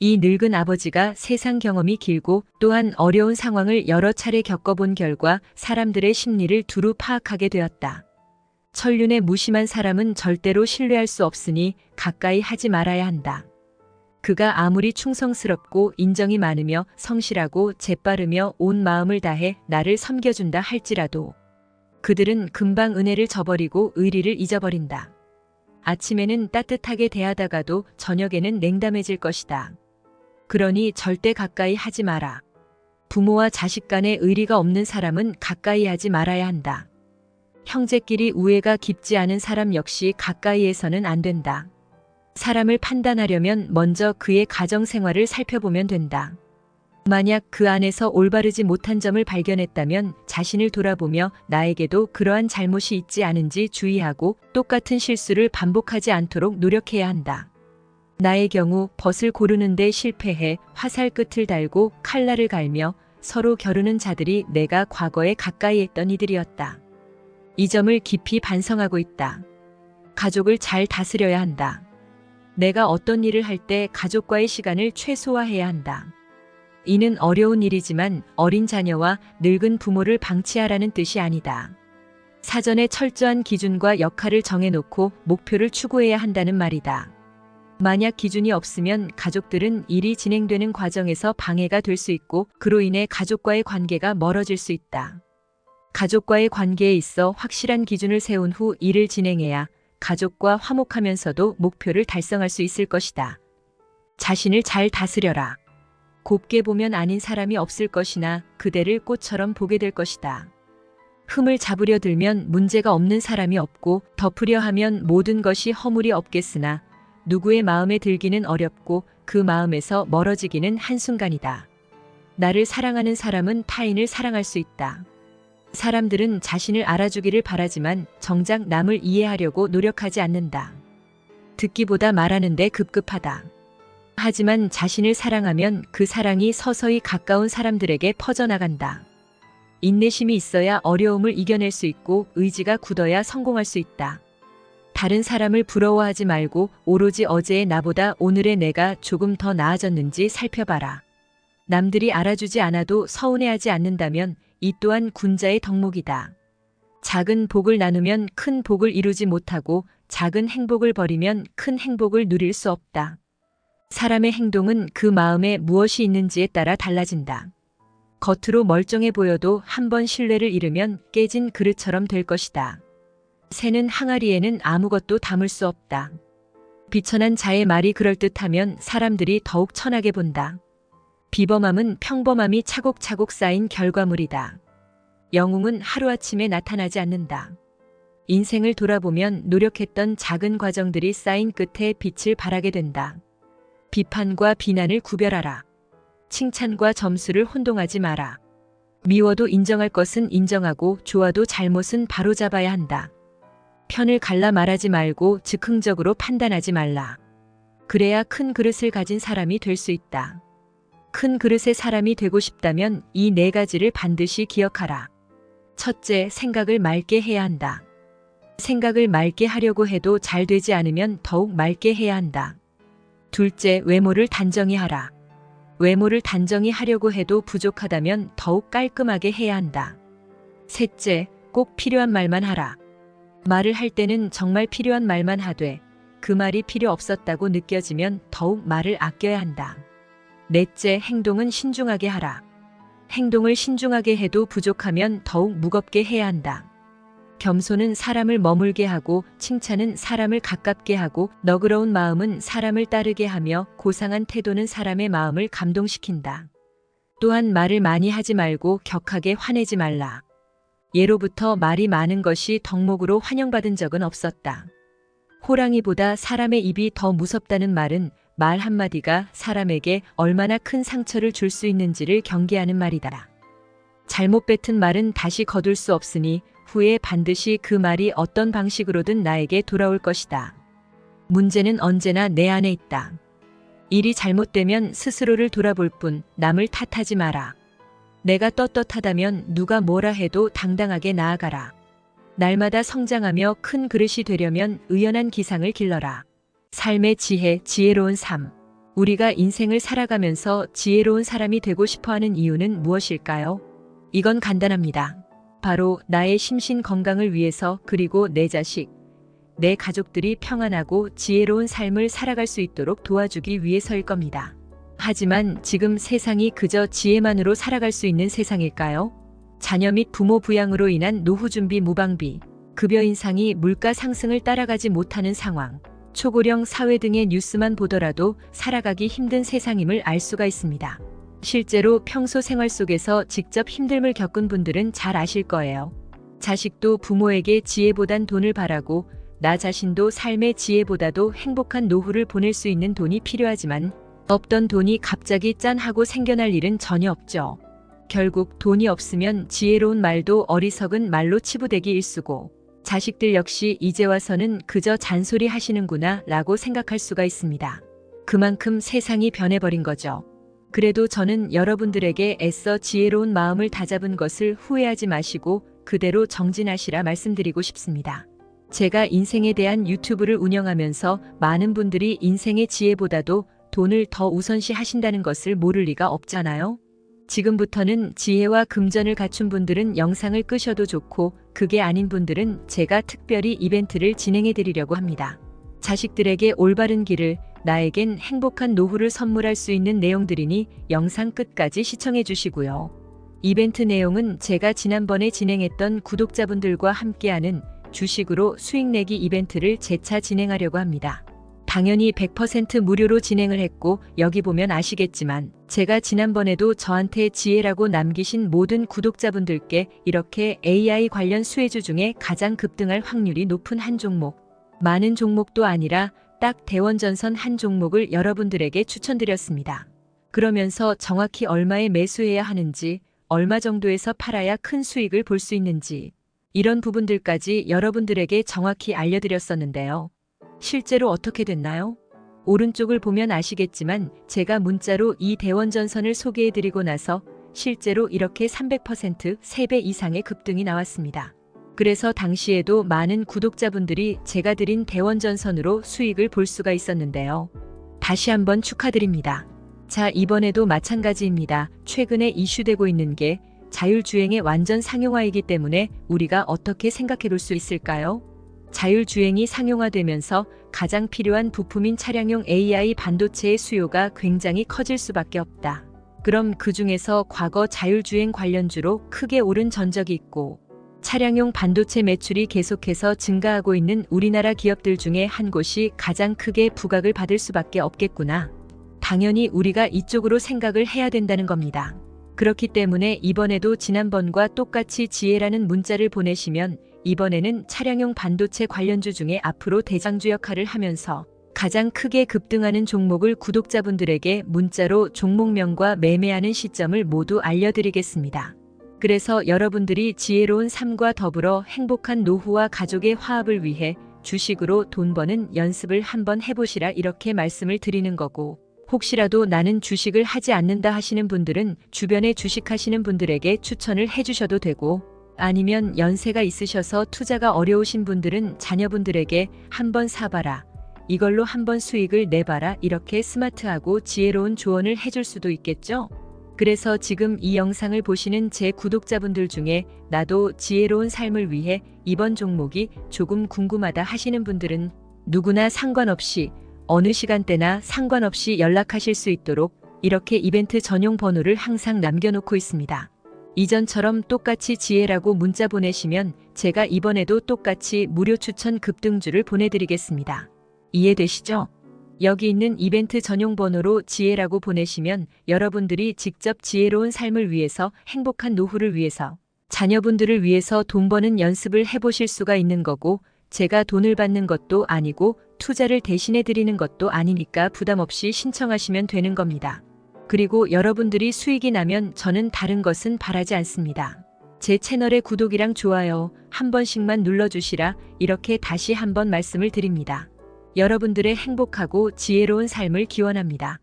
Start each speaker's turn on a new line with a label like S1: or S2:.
S1: 이 늙은 아버지가 세상 경험이 길고 또한 어려운 상황을 여러 차례 겪어본 결과 사람들의 심리를 두루 파악하게 되었다. 천륜의 무심한 사람은 절대로 신뢰할 수 없으니 가까이 하지 말아야 한다. 그가 아무리 충성스럽고 인정이 많으며 성실하고 재빠르며 온 마음을 다해 나를 섬겨준다 할지라도 그들은 금방 은혜를 저버리고 의리를 잊어버린다. 아침에는 따뜻하게 대하다가도 저녁에는 냉담해질 것이다. 그러니 절대 가까이 하지 마라. 부모와 자식 간에 의리가 없는 사람은 가까이 하지 말아야 한다. 형제끼리 우애가 깊지 않은 사람 역시 가까이에서는 안 된다. 사람을 판단하려면 먼저 그의 가정 생활을 살펴보면 된다. 만약 그 안에서 올바르지 못한 점을 발견했다면 자신을 돌아보며 나에게도 그러한 잘못이 있지 않은지 주의하고 똑같은 실수를 반복하지 않도록 노력해야 한다. 나의 경우 벗을 고르는데 실패해 화살 끝을 달고 칼날을 갈며 서로 겨루는 자들이 내가 과거에 가까이 했던 이들이었다. 이 점을 깊이 반성하고 있다. 가족을 잘 다스려야 한다. 내가 어떤 일을 할 때 가족과의 시간을 최소화해야 한다. 이는 어려운 일이지만 어린 자녀와 늙은 부모를 방치하라는 뜻이 아니다. 사전에 철저한 기준과 역할을 정해놓고 목표를 추구해야 한다는 말이다. 만약 기준이 없으면 가족들은 일이 진행되는 과정에서 방해가 될 수 있고 그로 인해 가족과의 관계가 멀어질 수 있다. 가족과의 관계에 있어 확실한 기준을 세운 후 일을 진행해야 가족과 화목하면서도 목표를 달성할 수 있을 것이다. 자신을 잘 다스려라. 곱게 보면 아닌 사람이 없을 것이나 그대를 꽃처럼 보게 될 것이다. 흠을 잡으려 들면 문제가 없는 사람이 없고 덮으려 하면 모든 것이 허물이 없겠으나 누구의 마음에 들기는 어렵고 그 마음에서 멀어지기는 한순간이다. 나를 사랑하는 사람은 타인을 사랑할 수 있다. 사람들은 자신을 알아주기를 바라지만 정작 남을 이해하려고 노력하지 않는다. 듣기보다 말하는 데 급급하다. 하지만 자신을 사랑하면 그 사랑이 서서히 가까운 사람들에게 퍼져나간다. 인내심이 있어야 어려움을 이겨낼 수 있고 의지가 굳어야 성공할 수 있다. 다른 사람을 부러워하지 말고 오로지 어제의 나보다 오늘의 내가 조금 더 나아졌는지 살펴봐라. 남들이 알아주지 않아도 서운해하지 않는다면 이 또한 군자의 덕목이다. 작은 복을 나누면 큰 복을 이루지 못하고 작은 행복을 버리면 큰 행복을 누릴 수 없다. 사람의 행동은 그 마음에 무엇이 있는지에 따라 달라진다. 겉으로 멀쩡해 보여도 한번 신뢰를 잃으면 깨진 그릇처럼 될 것이다. 새는 항아리에는 아무것도 담을 수 없다. 비천한 자의 말이 그럴듯하면 사람들이 더욱 천하게 본다. 비범함은 평범함이 차곡차곡 쌓인 결과물이다. 영웅은 하루아침에 나타나지 않는다. 인생을 돌아보면 노력했던 작은 과정들이 쌓인 끝에 빛을 발하게 된다. 비판과 비난을 구별하라. 칭찬과 점수를 혼동하지 마라. 미워도 인정할 것은 인정하고 좋아도 잘못은 바로잡아야 한다. 편을 갈라 말하지 말고 즉흥적으로 판단하지 말라. 그래야 큰 그릇을 가진 사람이 될 수 있다. 큰 그릇의 사람이 되고 싶다면 이 네 가지를 반드시 기억하라. 첫째, 생각을 맑게 해야 한다. 생각을 맑게 하려고 해도 잘 되지 않으면 더욱 맑게 해야 한다. 둘째, 외모를 단정히 하라. 외모를 단정히 하려고 해도 부족하다면 더욱 깔끔하게 해야 한다. 셋째, 꼭 필요한 말만 하라. 말을 할 때는 정말 필요한 말만 하되 그 말이 필요 없었다고 느껴지면 더욱 말을 아껴야 한다. 넷째, 행동은 신중하게 하라. 행동을 신중하게 해도 부족하면 더욱 무겁게 해야 한다. 겸손은 사람을 머물게 하고 칭찬은 사람을 가깝게 하고 너그러운 마음은 사람을 따르게 하며 고상한 태도는 사람의 마음을 감동시킨다. 또한 말을 많이 하지 말고 격하게 화내지 말라. 예로부터 말이 많은 것이 덕목으로 환영받은 적은 없었다. 호랑이보다 사람의 입이 더 무섭다는 말은 말 한마디가 사람에게 얼마나 큰 상처를 줄 수 있는지를 경계하는 말이다. 잘못 뱉은 말은 다시 거둘 수 없으니 후에 반드시 그 말이 어떤 방식으로든 나에게 돌아올 것이다. 문제는 언제나 내 안에 있다. 일이 잘못되면 스스로를 돌아볼 뿐 남을 탓하지 마라. 내가 떳떳하다면 누가 뭐라 해도 당당하게 나아가라. 날마다 성장하며 큰 그릇이 되려면 의연한 기상을 길러라. 삶의 지혜, 지혜로운 삶. 우리가 인생을 살아가면서 지혜로운 사람이 되고 싶어 하는 이유는 무엇일까요? 이건 간단합니다. 바로 나의 심신 건강을 위해서, 그리고 내 자식, 내 가족들이 평안하고 지혜로운 삶을 살아갈 수 있도록 도와주기 위해서일 겁니다. 하지만 지금 세상이 그저 지혜만으로 살아갈 수 있는 세상일까요? 자녀 및 부모 부양으로 인한 노후 준비 무방비, 급여 인상이 물가 상승을 따라가지 못하는 상황, 초고령 사회 등의 뉴스만 보더라도 살아가기 힘든 세상임을 알 수가 있습니다. 실제로 평소 생활 속에서 직접 힘듦을 겪은 분들은 잘 아실 거예요. 자식도 부모에게 지혜보단 돈을 바라고, 나 자신도 삶의 지혜보다도 행복한 노후를 보낼 수 있는 돈이 필요하지만 없던 돈이 갑자기 짠 하고 생겨날 일은 전혀 없죠. 결국 돈이 없으면 지혜로운 말도 어리석은 말로 치부되기 일쑤고, 자식들 역시 이제 와서는 그저 잔소리 하시는구나 라고 생각할 수가 있습니다. 그만큼 세상이 변해버린 거죠. 그래도 저는 여러분들에게 애써 지혜로운 마음을 다잡은 것을 후회하지 마시고 그대로 정진하시라 말씀드리고 싶습니다. 제가 인생에 대한 유튜브를 운영하면서 많은 분들이 인생의 지혜보다도 돈을 더 우선시 하신다는 것을 모를 리가 없잖아요. 지금부터는 지혜와 금전을 갖춘 분들은 영상을 끄셔도 좋고, 그게 아닌 분들은 제가 특별히 이벤트를 진행해 드리려고 합니다. 자식들에게 올바른 길을, 나에겐 행복한 노후를 선물할 수 있는 내용들이니 영상 끝까지 시청해 주시고요. 이벤트 내용은 제가 지난번에 진행했던 구독자분들과 함께하는 주식으로 수익 내기 이벤트를 재차 진행하려고 합니다. 당연히 100% 무료로 진행을 했고, 여기 보면 아시겠지만 제가 지난번에도 저한테 지혜라고 남기신 모든 구독자분들께 이렇게 AI 관련 수혜주 중에 가장 급등할 확률이 높은 한 종목, 많은 종목도 아니라 딱 대원전선 한 종목을 여러분들에게 추천드렸습니다. 그러면서 정확히 얼마에 매수해야 하는지, 얼마 정도에서 팔아야 큰 수익을 볼 수 있는지, 이런 부분들까지 여러분들에게 정확히 알려드렸었는데요. 실제로 어떻게 됐나요? 오른쪽을 보면 아시겠지만 제가 문자로 이 대원전선을 소개해드리고 나서 실제로 이렇게 300% 3배 이상의 급등이 나왔습니다. 그래서 당시에도 많은 구독자분들이 제가 드린 대원전선으로 수익을 볼 수가 있었는데요. 다시 한번 축하드립니다. 자, 이번에도 마찬가지입니다. 최근에 이슈되고 있는 게 자율주행의 완전 상용화이기 때문에 우리가 어떻게 생각해 볼 수 있을까요? 자율주행이 상용화되면서 가장 필요한 부품인 차량용 AI 반도체의 수요가 굉장히 커질 수밖에 없다. 그럼 그 중에서 과거 자율주행 관련주로 크게 오른 전적이 있고, 차량용 반도체 매출이 계속해서 증가하고 있는 우리나라 기업들 중에 한 곳이 가장 크게 부각을 받을 수밖에 없겠구나. 당연히 우리가 이쪽으로 생각을 해야 된다는 겁니다. 그렇기 때문에 이번에도 지난번과 똑같이 지혜라는 문자를 보내시면 이번에는 차량용 반도체 관련주 중에 앞으로 대장주 역할을 하면서 가장 크게 급등하는 종목을 구독자분들에게 문자로 종목명과 매매하는 시점을 모두 알려드리겠습니다. 그래서 여러분들이 지혜로운 삶과 더불어 행복한 노후와 가족의 화합을 위해 주식으로 돈 버는 연습을 한번 해보시라 이렇게 말씀을 드리는 거고, 혹시라도 나는 주식을 하지 않는다 하시는 분들은 주변에 주식하시는 분들에게 추천을 해주셔도 되고, 아니면 연세가 있으셔서 투자가 어려우신 분들은 자녀분들에게 한번 사봐라, 이걸로 한번 수익을 내봐라, 이렇게 스마트하고 지혜로운 조언을 해줄 수도 있겠죠? 그래서 지금 이 영상을 보시는 제 구독자분들 중에 나도 지혜로운 삶을 위해 이번 종목이 조금 궁금하다 하시는 분들은 누구나 상관없이 어느 시간대나 상관없이 연락하실 수 있도록 이렇게 이벤트 전용 번호를 항상 남겨놓고 있습니다. 이전처럼 똑같이 지혜라고 문자 보내시면 제가 이번에도 똑같이 무료 추천 급등주를 보내드리겠습니다. 이해되시죠? 여기 있는 이벤트 전용 번호로 지혜라고 보내시면 여러분들이 직접 지혜로운 삶을 위해서, 행복한 노후를 위해서, 자녀분들을 위해서 돈 버는 연습을 해보실 수가 있는 거고, 제가 돈을 받는 것도 아니고 투자를 대신해 드리는 것도 아니니까 부담 없이 신청하시면 되는 겁니다. 그리고 여러분들이 수익이 나면 저는 다른 것은 바라지 않습니다. 제 채널의 구독이랑 좋아요 한 번씩만 눌러주시라 이렇게 다시 한번 말씀을 드립니다. 여러분들의 행복하고 지혜로운 삶을 기원합니다.